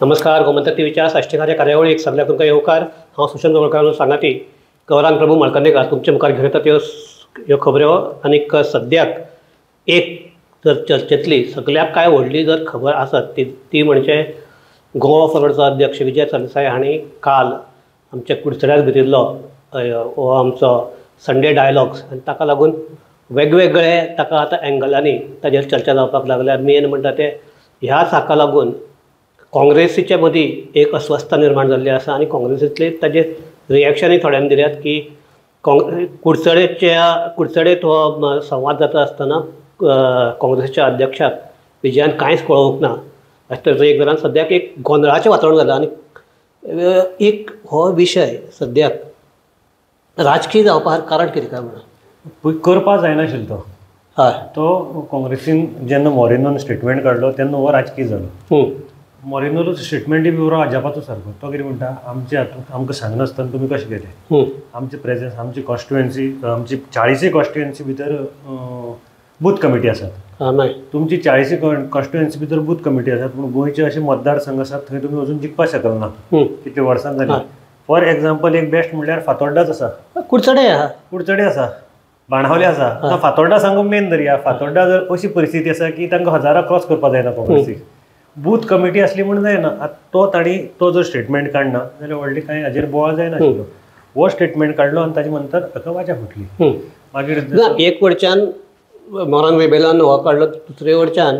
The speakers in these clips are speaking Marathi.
नमस्कार. गोमंतक टीव्हीच्या साश्टिकाच्या कार्यावळीक सगळ्याक तुमकां येवकार. हांव सुशांत गोळकार सांगाती. गौरांग प्रभू मळकर्णेकार तुमचे मुखार घेवन येतात ह्यो खबरो. आनीक सद्याक एक जर चर्चेतली सगळ्याक काय व्हडली जर खबर आसत ती म्हणजे गोवा फॉरवर्डचो अध्यक्ष विजय सरदेसाय हांणी काल आमच्या कुडचड्यार भितरलो हो आमचो संडे डायलॉग्स आनी ताका लागून वेगवेगळे ताका आतां एंगलांनी ताजेर चर्चा जावपाक लागल्या. मेन म्हणटा ते ह्याच हाका लागून काँग्रेसीच्या मदीं एक अस्वस्थता निर्माण जाल्ली आसा आनी काँग्रेसींतले ताजे रिएक्शनूय थोड्यांनी दिल्यात की कुडचडेंत हो संवाद जाता आसतना काँग्रेसीच्या अध्यक्षाक विजयान कांयच कळोवंक ना अशें तरेचो एक जाणां सद्याक एक गोंधळाचें वातावरण जालां. आनी एक हो विशय सद्याक राजकीय जावपाक कारण कितें काय म्हणून करपा जायनाशिल्लो तो. हय, तो काँग्रेसीन जेन्ना मॉरिनोन स्टेटमेंट काडलो तेन्ना हो राजकीय जालो. मॉरिनोलो स्टेटमेंटी बी बरो अजापाचो सारको. तो कितें म्हणटा, आमचे हातूंत आमकां सांगनासतना तुमी कशें केलें. आमचे प्रेझेंस आमची कॉन्स्टिट्युएन्सी आमची 40 कॉन्स्टिट्युएन्सी भितर बूथ कमिटी आसात. तुमची 40 कॉन्स्टिट्युएन्सी भितर बूथ कमिटी आसात पूण गोंयचे अशे मतदारसंघ आसात थंय तुमी अजून जिखपाक शकना. कितले वर्सां जालीं. फॉर एग्जाम्पल एक बेस्ट म्हणल्यार फातोड्डाच आसा. कुडचडे आसा, बाणावले आसा. फातोड्डा सांगून मेन धरया. फातोड्डा जर अशी परिस्थिती आसा की तांकां 1000 क्रॉस करपाक जायना काँग्रेसीक. बूथ कमिटी आसली म्हूण जायना. तो जर स्टेटमेंट काडना जाल्यार व्हडली कांय हाजेर बोवाळ जायनाशिल्लो. हो स्टेटमेंट काडलो आनी ताजे नंतर ताका वाजा फुटली. मागीर एक वडच्यान मोरान वेबेलान हो काडलो, दुसरे वडच्यान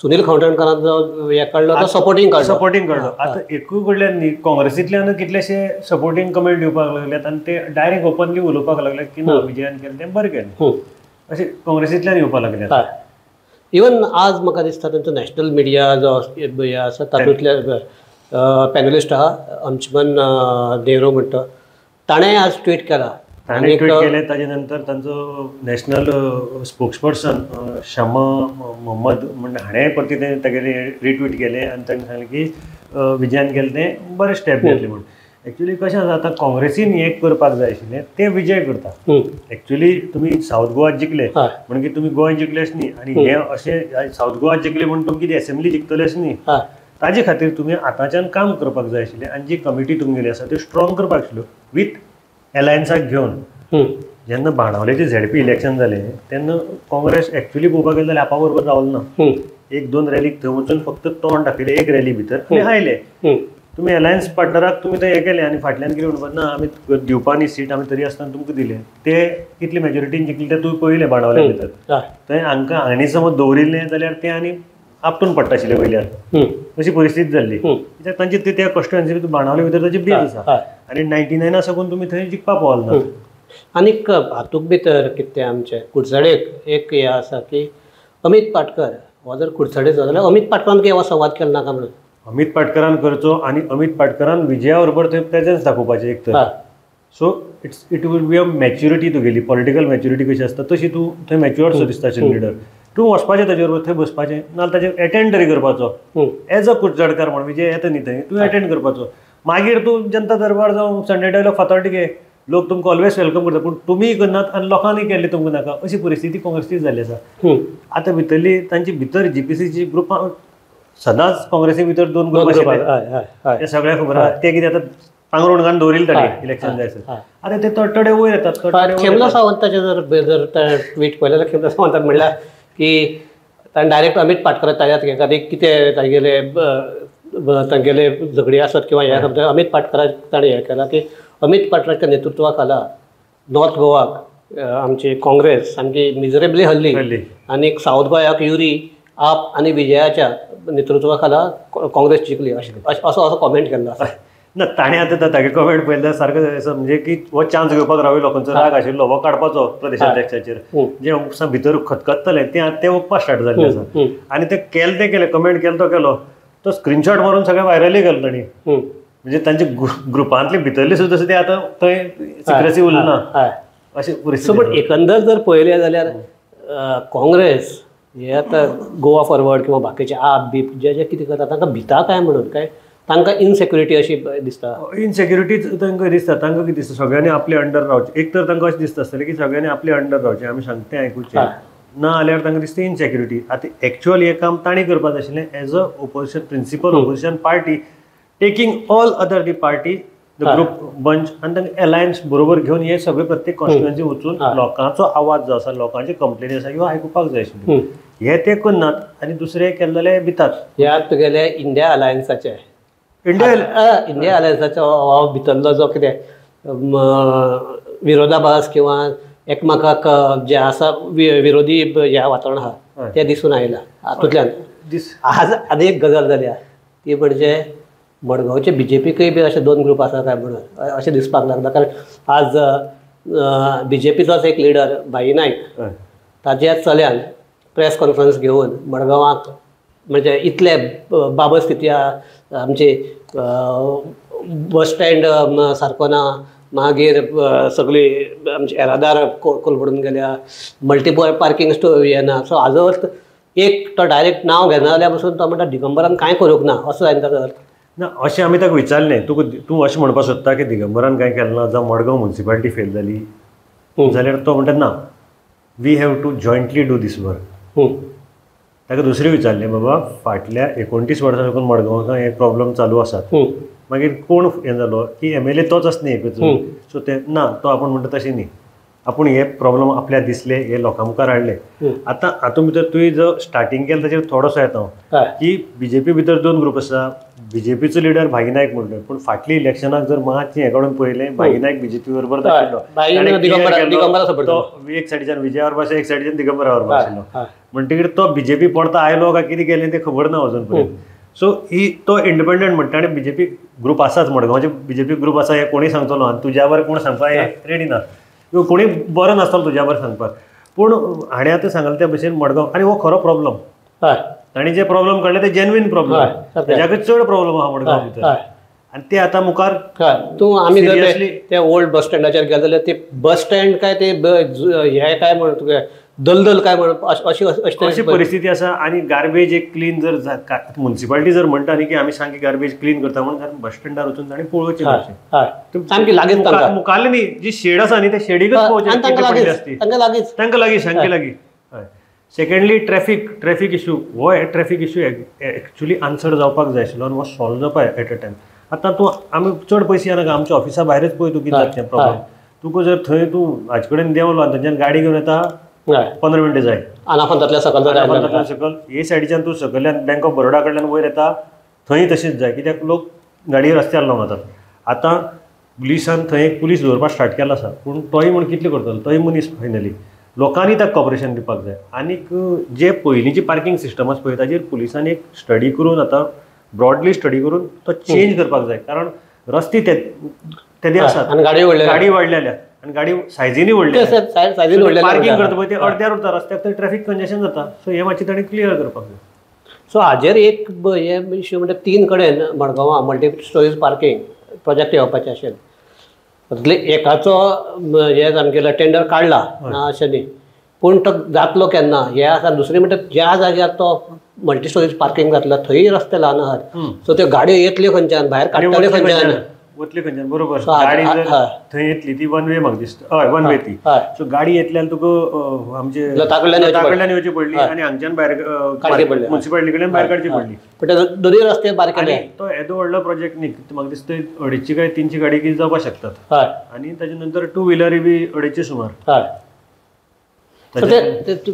सुनील खंवटेकारान हें काडलो, तो सपोर्टींग काडलो. आतां एकूय कडल्यान न्ही काँग्रेसींतल्यान कितलेशे सपोर्टींग कमेंट दिवपाक लागल्यात आनी ते डायरेक्ट ओपनली उलोवपाक लागल्यात की ना विजयान केलें तें बरें केलें अशें काँग्रेसींतल्यान येवपाक लागल्यात. इवन आज म्हाका दिसता तेंचो नॅशनल मिडिया जो हें आसा तातूंतले पॅनलिस्ट आहा अंशुमन देवरो म्हणटा, ताणें आज ट्वीट केला. ताणें ट्वीट केलें. ताजे नंतर तांचो नॅशनल स्पोक्सपर्सन शमा मोहम्मद म्हणजे हाणें परती तागेलें रिट्वीट केलें आनी ताणें सांगलें की विजयान केलें तें बरें स्टेप घेतलें म्हणून. एक्चुली कशें आसा, आतां काँग्रेसीन एक करपाक जाय आशिल्लें तें विजय करता. एक्चुली तुमी सावथ गोवा जिखले म्हणजे तुमी गोंय जिखलेच न्ही आनी हे अशें सावथ गोवा जिखले म्हणून तुमकां ती एसेंब्ली जिखतलेच न्ही. ताजे खातीर तुमी आतांच्यान काम करपाक जाय आशिल्लें आनी जी कमिटी तुमगेली आसा ती स्ट्रॉंग करपाक आशिल्ल्यो वीथ एलायन्साक घेवन. जेन्ना बाणावलेचें झेडपी इलेक्शन जालें तेन्ना काँग्रेस एक्चुली पळोवपाक गेले जाल्यार आपा बरोबर रावलो ना. 1-2 रॅलीक थंय वचून फक्त तोंड दाखयलें एक रॅली भितर आनी आयले. तुमी एलायन्स पार्टनराक तुमी थंय हें केलें आनी फाटल्यान कितें म्हणपाक ना आमी दिवपा न्ही सीट आमी तरी आसतना तुमकां दिलें. ते कितले मेजॉरिटीन जिखले तें तुवें पळयलें बाणावले भितर. थंय हांकां हांणी समज दवरिल्लें जाल्यार तें आनी आपटून पडटा आशिल्लें वयल्यान. अशी परिस्थिती जाल्ली. कित्याक तांचे त्या कॉन्स्टिट्युएन्सी भितर बाणावले भितर ताची बेज आसा आनी 99 साकून तुमी थंय जिखपाक पावले ना. आनीक हातूंत भितर कितें आमचे कुडचडेक एक हें आसा की अमित पाटकर हो जर कुडचडेचो जाल्यार अमित पाटकरान हो संवाद केलो नाका म्हणून. अमित पाटकरान करचो आनी अमित पाटकरान विजया बरोबर थंय प्रेझेन्स दाखोवपाचें एक तर. So it will be a maturity तुगेली पॉलिटिकल मॅच्युरिटी कशी आसता तशी तूं थंय मॅच्युअर्ड सो दिसता लिडर. तूं वचपाचें ताजे बरोबर थंय बसपाचें नाल्यार ताजेर एटेंड तरी करपाचो. एज अ कुडचडकार म्हण विजय येता न्ही थंय तूं एटेंड करपाचो. मागीर तूं जनता दरबार जावं संडे डायलॉग फातोड्डे घे. लोक तुमकां ऑलवेज वेलकम करता पूण तुमी करनात आनी लोकांनी केल्लें तुमकां नाका अशी परिस्थिती काँग्रेसीची जाल्ली आसा. आतां भितरली तांची भितर जीपीसीची ग्रुपां सदांच काँग्रेसी भितर 2 ग्रुप आशिल्ले ते सगळ्या खबर आहा. ते कितें आतां पांगरून घालून दवरिल्ले ताणें इलेक्शन जाय आसत. आतां ते तडतडे वयर येतात. खेमला सावंताचे जर ट्वीट पळयलें जाल्यार खेमला सावंतान म्हणल्यार की ताणें डायरेक्ट अमित पाटकर ताज्यात घेता कितें तांगेले झगडी आसत किंवा हे आसत. अमित पाटकराक ताणें हें केलां की अमित पाटकराच्या नेतृत्वा खाला नॉर्थ गोवाक आमची काँग्रेस सामकी मिजरेबली हल्ली आनी सावथ गोंयाक युरी आप आनी विजयाच्या नेतृत्वा खाला काँग्रेस जिखली असो कॉमेंट केल्लो आसा. ना ताणें आतां तागे कमेंट पळयल्यार सारको म्हणजे की हो चान्स घेवपाक रावलो लोकांचो राग आशिल्लो हो काडपाचो प्रदेशाध्यक्षाचेर जे भितर खतखतलें तें वचपाक स्टार्ट जाल्लें आसा. आनी तें केलें कमेंट केलो तो स्क्रीनशॉट मारून सगळ्या व्हायरली केलो तांणी. म्हणजे तांचे ग्रुपांतले भितरले सुद्दां ते आतां थंय सिक्रेसी उरना अशी परिस्थिती. बट एकंदर जर पळयलें जाल्यार काँग्रेस हे आतां गोवा फॉरवर्ड किंवा बाकीचे आप बीप जे कितें करता तांकां भिता काय म्हणून काय तांकां इनसेक्युरिटी अशी दिसता. इनसेक्युरिटी तांकां दिसता. तांकां कितें दिसता सगळ्यांनी आपले अंडर रावचें. एक तर तांकां अशें दिसता आसतलें की सगळ्यांनी आपले अंडर रावचें आमी सांगता तें आयकुचें ना जाल्यार तांकां दिसता इनसेक्युरिटी. आतां एक्चुअल हें काम तांणी करपाक आशिल्लें as a opposition principal opposition party taking all other the party the group bunch आनी तांकां अलायन्स बरोबर घेवन हे सगळे प्रत्येक कॉन्स्टिट्युएन्सी वचून लोकांचो आवाज जो आसा लोकांचे कंप्लेनी आसा ह्यो आयकुपाक जाय आशिल्ल्यो हे ते करनात आनी दुसरे केल्ले भितात. ह्या तुगेले इंडिया अलायन्साचे इंडिया अलायन्साचो भितरलो जो कितें विरोधाभास किंवा एकमेकाक जे आसा विरोधी ह्या वातावरण आहा तें दिसून आयलां हातूंतल्यान. आज आनी एक गजाल जाल्या ती म्हणजे मडगांवचे BJPकय बी अशे 2 ग्रूप आसा काय म्हणून अशें दिसपाक लागला. कारण आज BJPचोच एक लिडर भाई नायक ताच्या चल्यान प्रेस कॉन्फरन्स घेवन मडगांवाक म्हणजे इतले बाबत स्थिती आमची बस स्टँड सारको ना, मागीर सगळी आमची येरादार कोलमडून गेल्या, मल्टिपल पार्किंग हे ना. सो हाजो अर्थ एक तो डायरेक्ट नांव घेना जाल्यार पसून तो म्हणटा दिगंबरान कांय करूंक ना असो जायना ताचो अर्थ. ना अशें आमी ताका विचारलें तूं अशें म्हणपाक सोदता की दिगंबरान कांय केलें ना जावं मडगांव म्युनिसिपालिटी फेल जाली जाल्यार तो म्हणटा ना we have to jointly do this work. ताका दुसरें विचारलें बाबा फाटल्या 29 वर्सां साकून मडगांवां हे प्रॉब्लम चालू आसात मागीर कोण हें जालो की MLA तोच आसना एकच. सो ते ना तो आपूण म्हणटा तशें न्ही आपूण हे प्रॉब्लम आपल्याक दिसले हे लोकां मुखार हाडले. आतां हातूंत भितर तुवें जो स्टार्टींग केलें ताचेर थोडोसो येता हांव की BJP भितर 2 ग्रूप आसा. BJPचो लिडर भाई नायक म्हणटा पूण फाटल्या इलेक्शनाक जर मातशें हें काडून पळयलें भाई नायक BJP बरोबर दाखयलो तो एक सायडीच्यान विजय वरपाचो एक सायडीच्यान दिगंबरा वरपा आशिल्लो म्हणटकीर तो BJP परतो आयलो काय कितें केलें तें खबर ना अजून पर्यंत. सो ही तो इंडिपेंडंट म्हणटा आनी BJP ग्रूप आसाच मडगांवचे BJP ग्रूप आसा हे कोणी सांगतलो आनी तुज्या बरें कोण सांगपाक हे रेडी ना कोणी बरो नासतलो तुज्या बरें सांगपाक. पूण हाणें आतां सांगलें त्या भशेन मडगांव आनी हो खरो प्रॉब्लम तांणी जे प्रॉब्लम काडले ते जेन्युइन प्रॉब्लम ताज्याकच चड प्रॉब्लम आहा मडगांव भितर आनी ते आतां मुखार. तूं आमी जर ते ओल्ड बस स्टँडाचेर गेले जाल्यार ते बस स्टँड काय ते हे काय म्हण तुगे दलदल काय म्हण अशी परिस्थिती आसा. आनी गार्बेज एक क्लीन जर म्युनिसिपालिटी जर म्हणटा न्ही की आमी सामकी गार्बेज क्लीन करता म्हणून बस स्टँडार वचून तांणी पळोवचें सामकी लागींच मुखारलें न्ही जी शेड आसा न्ही ते शेडीकच पळोवचें तांकां लागीं सामकें लागीं. सेकंडली ट्रॅफिक इश्यू हो ट्रॅफिक इश्यू एक्चुली आन्सर जावपाक जाय आशिल्लो आनी हो सॉल्व जावपाक एट अ टायम. आतां तूं आमी चड पयस येनाका आमच्या ऑफिसा भायरच पळय तूं कितें जातलें प्रॉब्लेम. तुका जर थंय तूं हाजे कडेन देंवलो आनी थंयच्यान गाडी घेवन येता 15 मिनटां जाय आनाफंतांतल्या सकल हे सायडीच्यान तूं सकयल्यान बँक ऑफ बरोडा कडल्यान वयर येता थंय तशीच जाय कित्याक लोक गाडये रस्त्यार लावन वतात. आतां पुलिसान थंय एक पुलीस दवरपाक स्टार्ट केलो आसा पूण तोय म्हण कितले करतलो तोय मनीस फायनली लोकांनी ताका कॉपरेशन दिवपाक जाय. आनीक जे पयलींची पार्किंग सिस्टम आसा पळय ताजेर पुलिसांनी एक स्टडी करून आतां ब्रॉडली स्टडी करून तो चेंज करपाक जाय. कारण रस्ते तेदे आसात आनी गाडी वाडलेल्या आनी गाडी सायजीनी व्हडली पार्किंग करता पळय ते अर्द्यार उरता रस्त्याक थंय ट्रॅफिक कंजेशन जाता. सो हे मातशें ताणें क्लियर करपाक जाय. सो हाजेर एक हे इश्यू म्हणजे 3 कडेन मडगांवां मल्टी स्टोरेज पार्किंग प्रोजेक्ट येवपाचे आशिल्ले. एकाचो हे सामकें टेंडर काडला ना अशें न्ही पूण तो जातलो केन्ना हे आसा. दुसरें म्हणटा ज्या जाग्यार तो मल्टी स्टोरेज पार्किंग घातला थंय रस्ते ल्हान आहात. सो त्यो गाडयो येतल्यो खंयच्यान भायर काडटल्यो खंयच्यान वतली खंयच्यान बरोबर. गाडी जर थंय येतली ती वन वे म्हाका दिसता हय वन वे ती. सो गाडी येतल्यान तुका आमचे कडल्यान येवची पडली आनी हांगच्यान भायर म्युनिसिपालिटी कडल्यान भायर काडची पडली. पण दोनूय रस्ते बारीक केले. तो येदो व्हडलो प्रोजेक्ट न्ही म्हाका दिसता 250 काय 300 गाडी कितें जावपाक शकतात. आनी ताच्या नंतर 2 व्हिलरी बी 250 सुमार.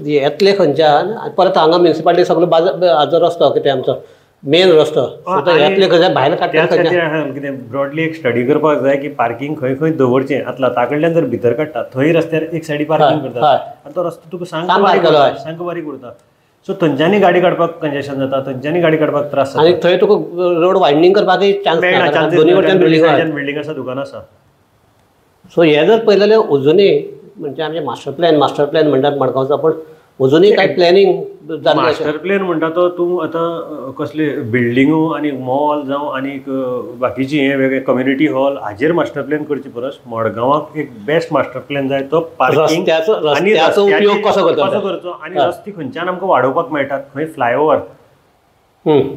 येतले खंयच्यान परत हांगा म्युनिसिपालिटी सगळो हाजो रस्तो कितें आमचो मेन रस्तो येतले खंयच्यान भायर काडटा. कितें ब्रॉडली एक स्टडी करपाक जाय की पार्किंग खंय खंय दवरचें. आतां ताकडल्यान जर भितर काडटा थंय रस्त्यार एक सायडी पार्किंग करता आनी तो रस्तो तुका सामको बारीक उरता. सो थंयच्यानी गाडी काडपाक कंजेशन जाता थंयच्यानी गाडी काडपाक त्रास जाता आनी थंय तुका रोड वायडनींग करपाकय चान्स मेळना. दोनूय वटेन बिल्डिंग आसा दुकानां आसा. सो हे जर पळयलें जाल्यार अजुनूय म्हणजे आमचे मास्टर प्लॅन म्हणटात मडगांवचो पूण अजुनूय काय प्लॅनिंग मास्टर प्लॅन म्हणटा तो तूं आतां कसले बिल्डिंगो आनी मॉल जावं आनीक बाकीची हे वेगळे कम्युनिटी हॉल हाजेर मास्टर प्लॅन करचे परस मडगांवाक एक बेस्ट मास्टर प्लॅन जाय तो पार्किंग आनी उपयोग कसो करचो आनी रस्ते खंयच्यान आमकां वाडोवपाक मेळटात. खंय फ्लायओव्हर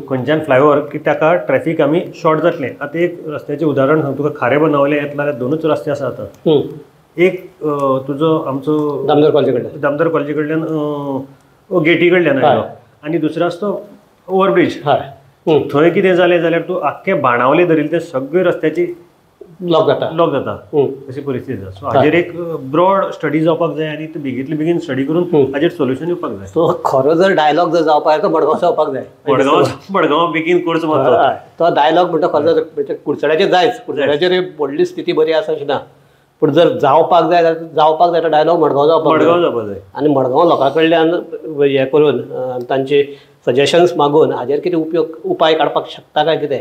खंयच्यान फ्लायओव्हर की ताका ट्रॅफिक आमी शॉर्ट जातलें. आतां एक रस्त्याचें उदाहरण सांग तुका खारे बनावले येतले जाल्यार 2च रस्ते आसा आतां. एक तुजो आमचो दामोदर कॉलेजी कडल्यान गेटी कडल्यान आयलो आनी दुसरो आसा तो ओवरब्रीज. थंय कितें जालें जाल्यार तूं आख्खे बाणावले धरिल्ले ते सगळे रस्त्याची ब्लॉक जाता. जाता अशी परिस्थिती जाता. सो हाजेर एक ब्रॉड स्टडी जावपाक जाय आनी बेगींतले बेगीन स्टडी करून हाजेर सोल्युशन येवपाक जाय. सो खरो जर डायलॉग जर जावपाक तो मडगांव जावपाक जाय. मडगांव बेगीन करचो मारता तो डायलॉग म्हणटा खरो जर कुडचड्याचेर जायच, कुडचड्याचेर व्हडली स्थिती बरी आसा अशी ना, पूण जर जावपाक जाय तो डायलॉग मडगांव जावपाक जाय. आनी मडगांव लोकां कडल्यान हें करून तांचे सजेशन्स मागून हाजेर कितें उपाय काडपाक शकता काय कितें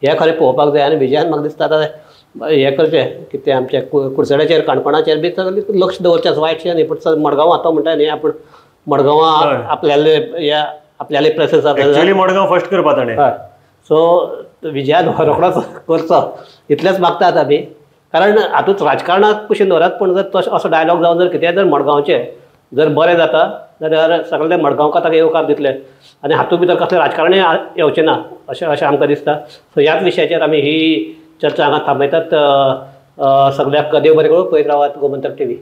हें खरें पळोवपाक जाय. आनी विजयान म्हाका दिसता आतां हें करचें कितें आमच्या कुडचड्याचेर काणकोणाचेर बी लक्ष दवरचें. वायटशें न्ही, पूण मडगांव आतां म्हणटा न्ही आपूण मडगांवा आपल्याले प्लेसीस एक्चुअली मडगांव फर्स्ट करपा ताणें. हय. सो विजयान रोखडोच करचो इतलेंच मागता आतां आमी. कारण हातूंत राजकारणाक कुशीन दवरात, पूण जर तसो असो डायलॉग जावन जर कितेंय जर मडगांवचें जर बरें जाता जाल्यार सगळे मडगांवकार ताका येवकार दितले आनी हातूंत भितर कसलें राजकारणय येवचें ना अशें आमकां दिसता. सो ह्याच विशयाचेर आमी ही चर्चा हांगा थांबयतात. सगळ्याक देव बरें करूं. पळयत रावात गोमंतक TV.